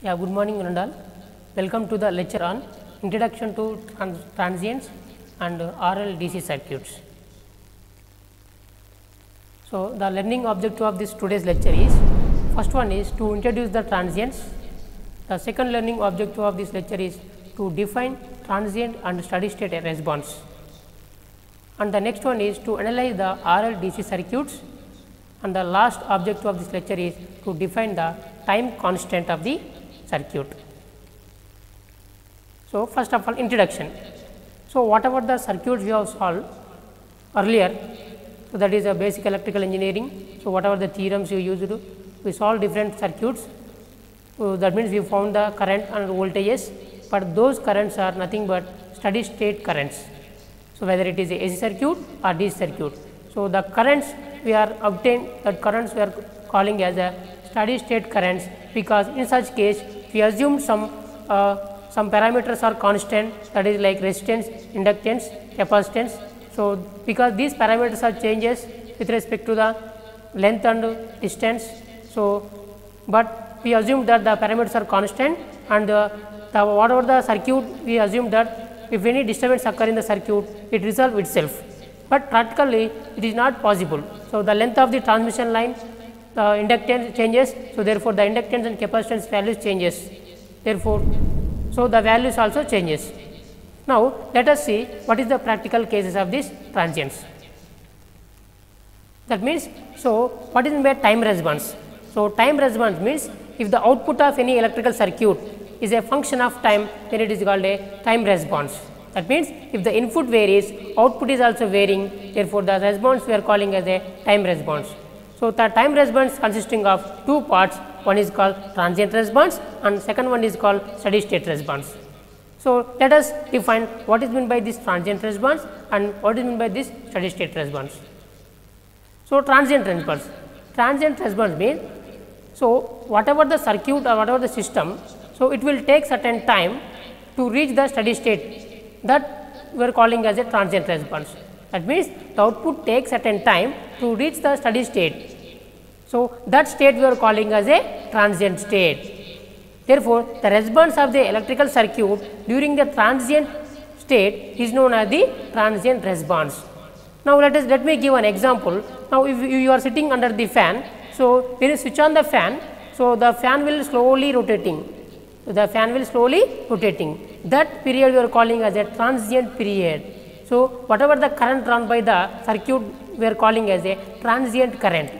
Yeah, good morning, Nandal. Welcome to the lecture on Introduction to Transients and RL DC circuits. So, the learning objective of this today's lecture is, first one is to introduce the transients. The second learning objective of this lecture is to define transient and steady state response. And the next one is to analyze the RL DC circuits. And the last objective of this lecture is to define the time constant of the circuit. So, first of all, introduction. So, whatever the circuits we have solved earlier, so that is a basic electrical engineering. So, whatever the theorems you used to, we solve different circuits. So, that means we found the current and voltages, but those currents are nothing but steady state currents. So, whether it is a AC circuit or DC circuit. So, the currents we are obtained, that currents we are calling as a steady state currents, because in such case we assume some parameters are constant, that is like resistance, inductance, capacitance. So, because these parameters are changes with respect to the length and distance. So, but we assume that the parameters are constant, and whatever the circuit we assume that if any disturbance occur in the circuit, it resolves itself, but practically it is not possible. So, the length of the transmission line, the inductance changes. So, therefore, the inductance and capacitance values changes. Therefore, so the values also changes. Now, let us see what is the practical cases of these transients. That means, so what is meant by time response? So, time response means if the output of any electrical circuit is a function of time, then it is called a time response. That means, if the input varies, output is also varying, therefore, the response we are calling as a time response. So, the time response consisting of two parts, one is called transient response and second one is called steady state response. So, let us define what is meant by this transient response and what is meant by this steady state response. So, transient response means, so whatever the circuit or whatever the system, so it will take certain time to reach the steady state, that we are calling as a transient response. That means, the output takes certain time to reach the steady state. So, that state we are calling as a transient state. Therefore, the response of the electrical circuit during the transient state is known as the transient response. Now, let me give an example. Now, if you are sitting under the fan, so when you switch on the fan, so the fan will slowly rotating. The fan will slowly rotating. That period we are calling as a transient period. So, whatever the current run by the circuit we are calling as a transient current.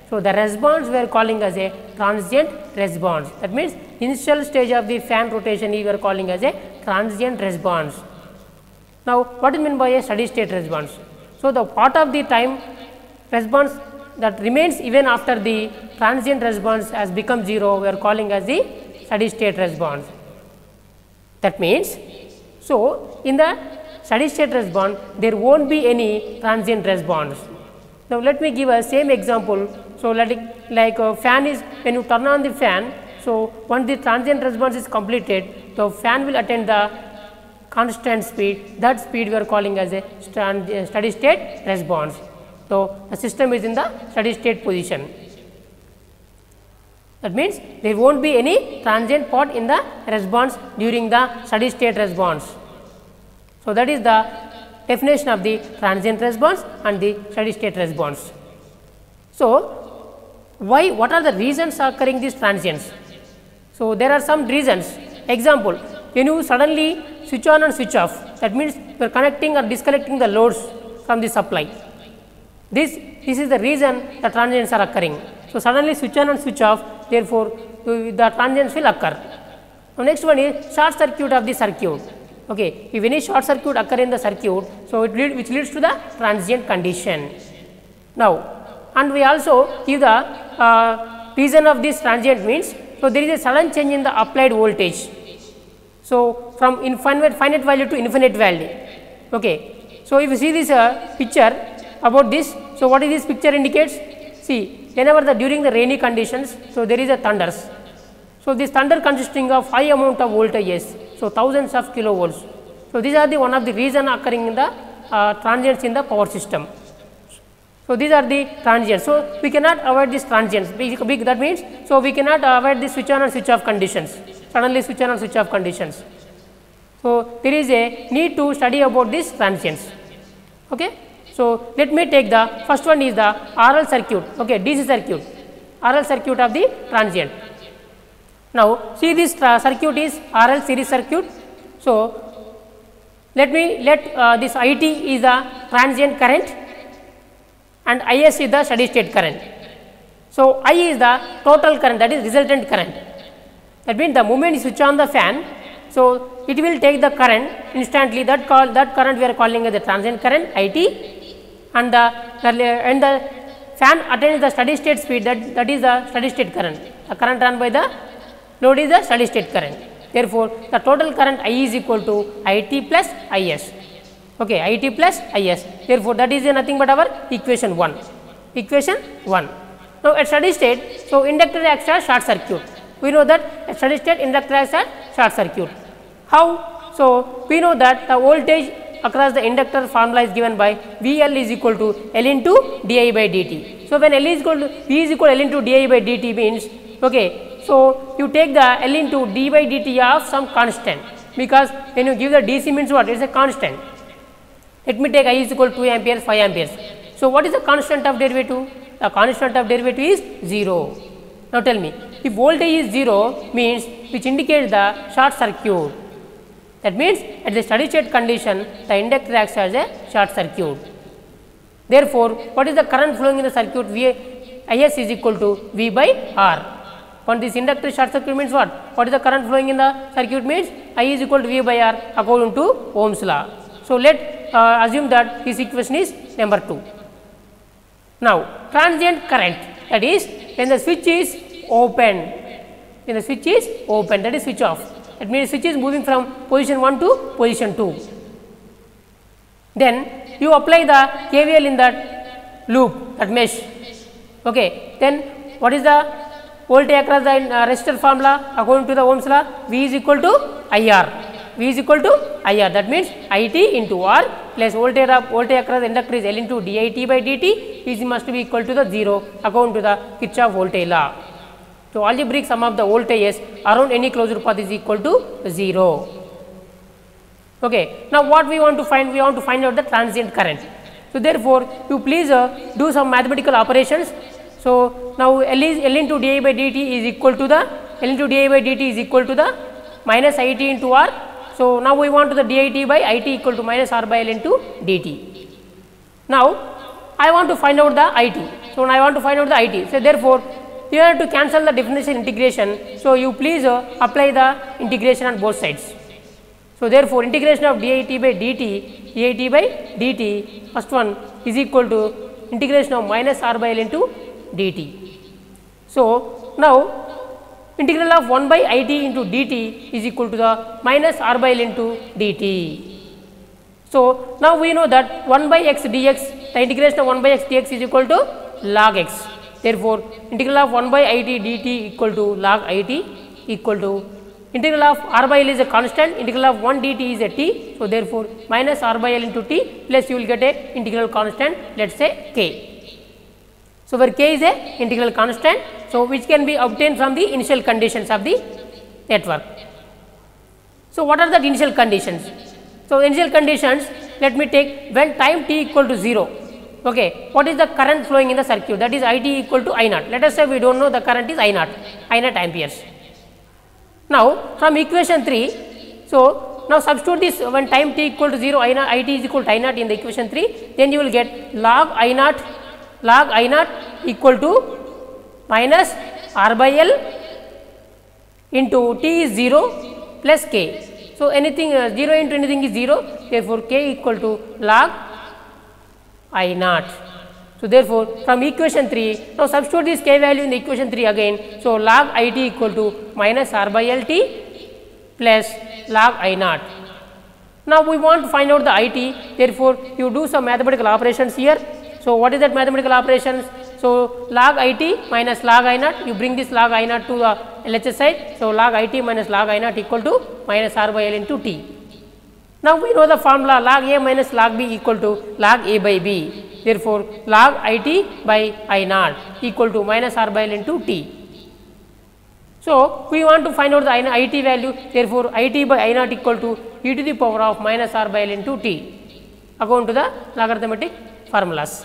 So, the response we are calling as a transient response. That means, initial stage of the fan rotation we are calling as a transient response. Now, what is meant by a steady state response? So, the part of the time response that remains even after the transient response has become 0, we are calling as the steady state response. That means, so in the steady state response there won't be any transient response. Now, let me give a same example. So, like a fan is, when you turn on the fan, so once the transient response is completed, the fan will attain the constant speed, that speed we are calling as a steady state response. So, the system is in the steady state position. That means, there won't be any transient part in the response during the steady state response. So, that is the definition of the transient response and the steady state response. So, what are the reasons occurring these transients? So, there are some reasons. Example, when you suddenly switch on and switch off, that means you are connecting or disconnecting the loads from the supply. This is the reason the transients are occurring. So, suddenly switch on and switch off, therefore, the transients will occur. Now, next one is short circuit of the circuit. Okay, if any short circuit occur in the circuit, so which leads to the transient condition. Now, and we also give the reason of this transient means, so there is a sudden change in the applied voltage. So, from finite value to infinite value. Okay, so if you see this picture about this, so what is this picture indicates? See, whenever during the rainy conditions, so there is a thunders. So, this thunder consisting of high amount of voltages, so thousands of kilovolts. So, these are the one of the reason occurring in the transients in the power system. So, these are the transients. So, we cannot avoid these transients, that means, so we cannot avoid the switch on and switch off conditions, suddenly switch on and switch off conditions. So, there is a need to study about these transients. Okay. So, let me take the first one is the RL circuit, okay, DC circuit, RL circuit of the transient. Now, see this circuit is RL series circuit. So, let this IT is the transient current and IS is the steady state current. So, I is the total current, that is resultant current. That means, the moment you switch on the fan, so it will take the current instantly, that current we are calling as the transient current IT, and the fan attains the steady state speed, that is the steady state current. The current run by the load is the steady state current. Therefore, the total current I is equal to IT plus IS. Okay, IT plus IS. Therefore, that is nothing but our equation 1. Equation 1. Now, at steady state, so inductor acts as short circuit. We know that at steady state inductor acts as short circuit. How? So, we know that the voltage across the inductor formula is given by VL is equal to L into di by dt. So, when L is equal to V is equal to L into di by dt means, okay, so you take the L into d by dt of some constant, because when you give the DC means what? It is a constant. Let me take I is equal to 2 amperes, 5 amperes. So, what is the constant of derivative? The constant of derivative is 0. Now, tell me, if voltage is 0 means which indicates the short circuit. That means, at the steady state condition, the inductor acts as a short circuit. Therefore, what is the current flowing in the circuit? IS is equal to V by R. When this inductor short circuit means what? What is the current flowing in the circuit means? I is equal to V by R according to Ohm's law. So, let assume that this equation is number 2. Now, transient current, that is when the switch is open, that is switch off. That means, switch is moving from position 1 to position 2. Then you apply the KVL in that loop, that mesh. Okay. Then what is the voltage across the resistor formula according to the Ohm's law? V is equal to IR. V is equal to IR. That means, IT into R plus voltage across the inductor is L into dit by dt is must be equal to the 0 according to the Kirchhoff voltage law. So, algebraic sum of the voltages around any closed path is equal to 0. Okay. Now, what we want to find? We want to find out the transient current. So, therefore, you please do some mathematical operations. So, now L into di by dt is equal to the minus IT into R. So, now we want to the dit by IT equal to minus R by L into dt. Now, I want to find out the IT. So, now I want to find out the IT. So, therefore, you have to cancel the differential integration. So, you please apply the integration on both sides. So, therefore, integration of dit by dt, first one is equal to integration of minus R by L into dt. So, now integral of 1 by IT into dt is equal to the minus R by L into dt. So, now we know that 1 by x dx, the integration of 1 by x dx is equal to log x. Therefore, integral of 1 by IT dt equal to log IT equal to integral of R by L is a constant, integral of 1 dt is a t. So, therefore, minus R by L into t plus you will get a integral constant, let us say k. So, where k is a integral constant, so which can be obtained from the initial conditions of the network. So, what are the initial conditions? So, initial conditions, let me take when time t equal to 0. Okay, what is the current flowing in the circuit? That is IT equal to I naught. Let us say we do not know the current is I naught amperes. Now, from equation 3, so now substitute this when time t equal to 0, IT is equal to I naught in the equation 3, then you will get log I naught equal to minus R by L into t is 0 plus k. So, anything 0 into anything is 0, therefore, k equal to log I naught. So, therefore, from equation 3, now substitute this k value in the equation 3 again. So, log I t equal to minus R by L t plus log I naught. Now, we want to find out the I t, therefore, you do some mathematical operations here. So, what is that mathematical operations? So, log I t minus log I naught, you bring this log I naught to the LHS side. So, log I t minus log I naught equal to minus R by L into t. Now, we know the formula log A minus log B equal to log A by B. Therefore, log IT by I naught equal to minus R by L into T. So, we want to find out the IT value, therefore, IT by I naught equal to e to the power of minus R by L into T according to the logarithmic formulas.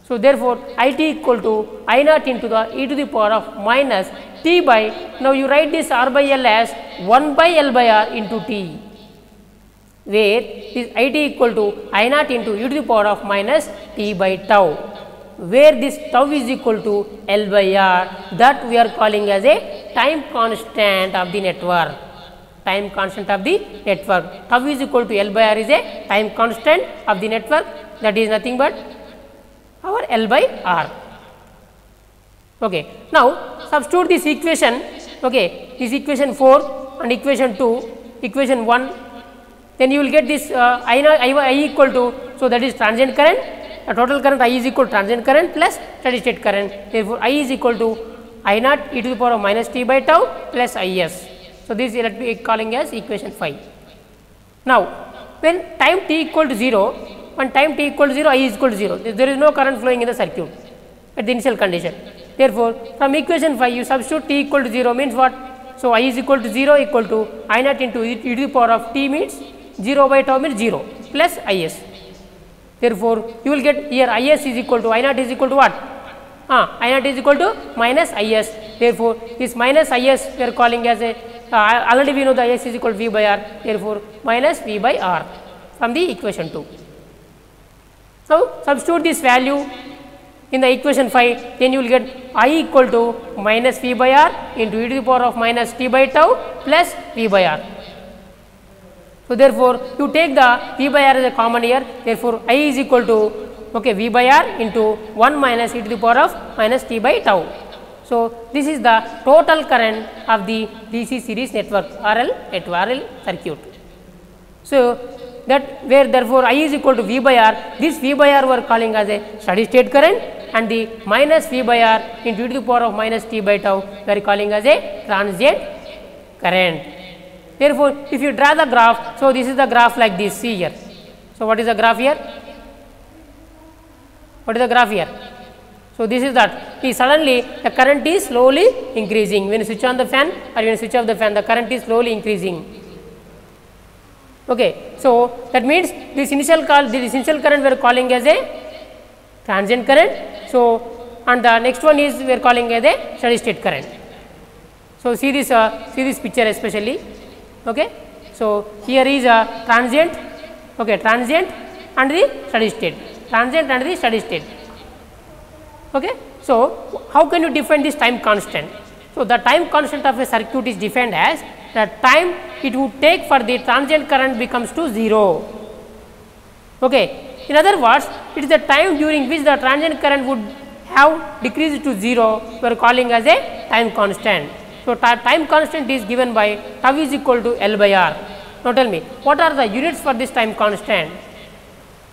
So, therefore, IT equal to I naught into the e to the power of minus T by, now you write this R by L as 1 by L by R into T, where this IT equal to I naught into e to the power of minus T by tau, where this tau is equal to L by R, that we are calling as a time constant of the network. Time constant of the network. Tau is equal to L by R is a time constant of the network, that is nothing but our L by R. Okay. Now, substitute this equation, okay, this equation 4 and equation 2, equation 1, then you will get this I equal to, so that is transient current, total current I is equal to transient current plus steady state current. Therefore, I is equal to I naught e to the power of minus T by tau plus Is. So, this is let me calling as equation 5. Now, when time t equal to 0, when time t equal to 0, I is equal to 0, there is no current flowing in the circuit at the initial condition. Therefore, from equation 5 you substitute t equal to 0 means what? So, I is equal to 0 equal to I naught into e to the power of t means 0 by tau means 0 plus Is. Therefore, you will get here Is is equal to I naught is equal to what? I naught is equal to minus Is. Therefore, this minus Is we are calling as a already we know the Is is equal to V by R. Therefore, minus V by R from the equation 2. So, substitute this value in the equation 5, then you will get I equal to minus V by R into e to the power of minus T by tau plus V by R. So, therefore, you take the V by R as a common here, therefore, I is equal to V by R into 1 minus e to the power of minus T by tau. So, this is the total current of the DC series network RL circuit. So, that where therefore, I is equal to V by R, this V by R we are calling as a steady state current, and the minus V by R into e to the power of minus T by tau we are calling as a transient current. Therefore, if you draw the graph, so this is the graph like this, see here. So, what is the graph here? What is the graph here? So, this is that. See, suddenly the current is slowly increasing. When you switch on the fan or when you switch off the fan, the current is slowly increasing. Okay. So, that means this initial current we are calling as a transient current. So, and the next one is we are calling as a steady state current. So, see this picture especially. Okay. So, here is a transient, transient and the steady state, transient and the steady state. Okay. So, how can you define this time constant? So, the time constant of a circuit is defined as the time it would take for the transient current becomes to 0. Okay. In other words, it is the time during which the transient current would have decreased to 0, we are calling as a time constant. So, time constant is given by tau is equal to L by R. Now, tell me what are the units for this time constant?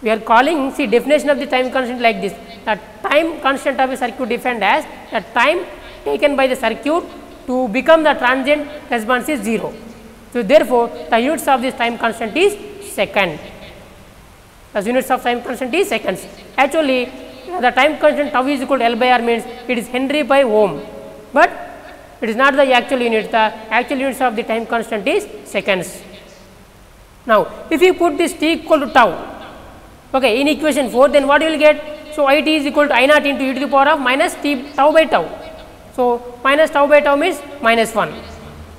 We are calling, see definition of the time constant like this, the time constant of a circuit defined as the time taken by the circuit to become the transient response is 0. So, therefore, the units of this time constant is second. The units of time constant is seconds. Actually, the time constant tau is equal to L by R means it is Henry by ohm, but it is not the actual unit. The actual units of the time constant is seconds. Now, if you put this t equal to tau, in equation 4, then what you will get? So, I t is equal to I naught into e to the power of minus t tau by tau. So, minus tau by tau means minus 1.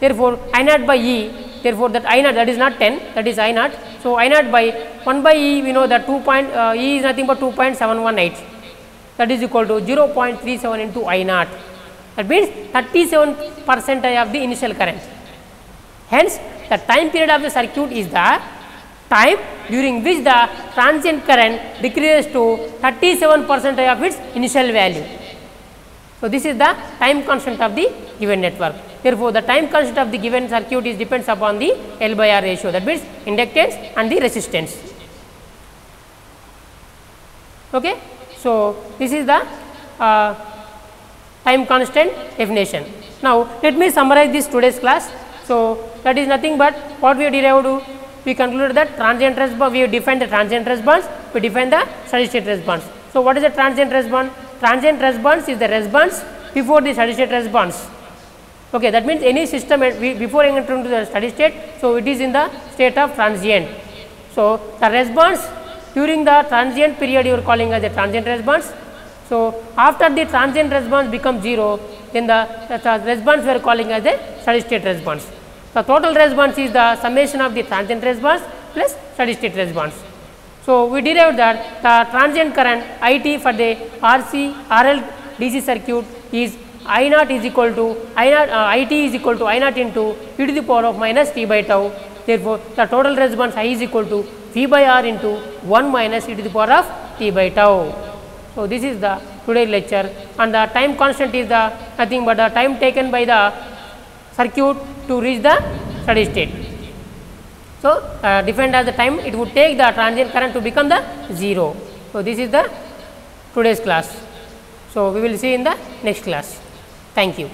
Therefore, I naught by E, therefore, that I naught, that is not 10, that is I naught. So, I naught by 1 by E, we know that E is nothing but 2.718, that is equal to 0.37 into I naught. That means 37% of the initial current. Hence, the time period of the circuit is the time during which the transient current decreases to 37% of its initial value. So, this is the time constant of the given network. Therefore, the time constant of the given circuit is depends upon the L by R ratio, that means inductance and the resistance. Okay. So, this is the time constant definition. Now, let me summarize this today's class. So, that is nothing but what we have derived. We concluded that transient response, we have defined the transient response, we define the steady state response. So, what is the transient response? Transient response is the response before the steady state response. Okay, that means any system before entering to the steady state, so it is in the state of transient. So, the response during the transient period you are calling as a transient response. So, after the transient response becomes 0, then the response we are calling as a steady state response. The total response is the summation of the transient response plus steady state response. So, we derived that the transient current IT for the RL DC circuit is I naught is equal to IT is equal to I naught into e to the power of minus t by tau. Therefore, the total response I is equal to V by R into 1 minus e to the power of t by tau. So, this is the today's lecture, and the time constant is the nothing but the time taken by the circuit to reach the steady state. So, defined as the time it would take the transient current to become the 0. So, this is the today's class. So, we will see in the next class. Thank you.